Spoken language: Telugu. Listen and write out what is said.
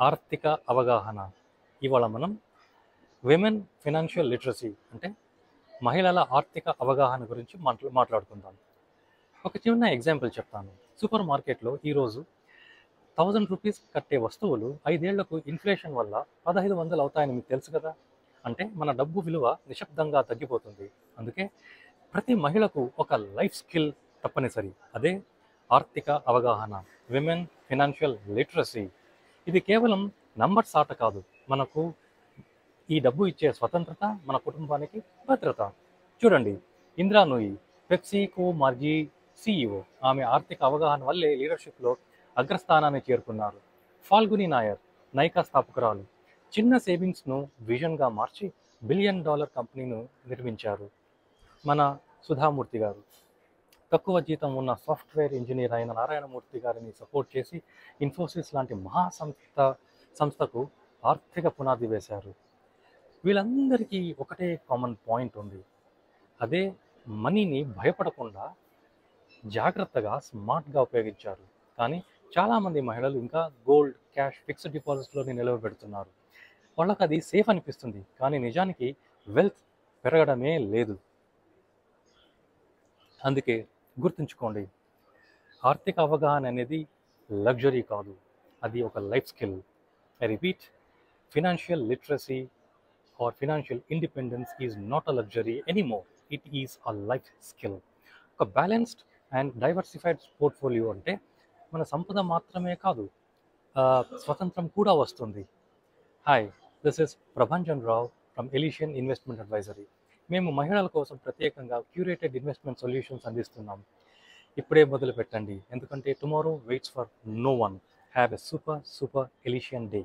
ఆర్థిక అవగాహన. ఇవాళ మనం విమెన్ ఫినాన్షియల్ లిటరసీ అంటే మహిళల ఆర్థిక అవగాహన గురించి మాట్లాడుకుందాం. ఒక చిన్న ఎగ్జాంపుల్ చెప్తాను. సూపర్ మార్కెట్లో ఈరోజు 1000 రూపీస్ కట్టే వస్తువులు 5 ఏళ్లకు ఇన్ఫ్లేషన్ వల్ల 1500 అవుతాయని మీకు తెలుసు కదా. అంటే మన డబ్బు విలువ నిశ్శబ్దంగా తగ్గిపోతుంది. అందుకే ప్రతి మహిళకు ఒక లైఫ్ స్కిల్ తప్పనిసరి. అదే ఆర్థిక అవగాహన, విమెన్ ఫినాన్షియల్ లిటరసీ. ఇది కేవలం నంబర్స్ ఆట కాదు, మనకు ఈ డబ్బు ఇచ్చే స్వతంత్రత, మన కుటుంబానికి భద్రత. చూడండి, ఇందిరా నూయి, పెప్సీకో మార్జీ సిఇఓ. ఆమె ఆర్థిక అవగాహన వల్లే లీడర్షిప్లో అగ్రస్థానాన్ని చేరుకున్నారు. ఫాల్గుని నాయర్, నైకా స్థాపకురాలు, చిన్న సేవింగ్స్ను విజన్గా మార్చి $1 బిలియన్ కంపెనీను నిర్మించారు. మన సుధామూర్తి గారు, తక్కువ జీతం ఉన్న సాఫ్ట్వేర్ ఇంజనీర్ అయిన నారాయణమూర్తి గారిని సపోర్ట్ చేసి ఇన్ఫోసిస్ లాంటి సంస్థకు ఆర్థిక పునాది వేశారు. వీళ్ళందరికీ ఒకటే కామన్ పాయింట్ ఉంది. అదే మనీని భయపడకుండా జాగ్రత్తగా స్మార్ట్గా ఉపయోగించారు. కానీ చాలామంది మహిళలు ఇంకా గోల్డ్, క్యాష్, ఫిక్స్డ్ డిపాజిట్స్లోనే నిలవబెడుతున్నారు. వాళ్ళకి అది సేఫ్ అనిపిస్తుంది, కానీ నిజానికి వెల్త్ పెరగడమే లేదు. అందుకే గుర్తుంచుకోండి, ఆర్థిక అవగాహన అనేది లగ్జరీ కాదు, అది ఒక life skill. I repeat, financial literacy or financial independence is not a luxury anymore, it is a life skill. ఒక బ్యాలెన్స్డ్ అండ్ డైవర్సిఫైడ్ పోర్ట్ఫోలియో అంటే మన సంపద మాత్రమే కాదు, స్వతంత్రం కూడా వస్తుంది. Hi, this is Prabhanjan Rao from Elysian investment advisory. మేము మహిళల కోసం ప్రత్యేకంగా క్యూరేటెడ్ ఇన్వెస్ట్మెంట్ సొల్యూషన్స్ అందిస్తున్నాం. ఇప్పుడే మొదలు పెట్టండి, ఎందుకంటే tomorrow waits for no one. Have a super Elysian day.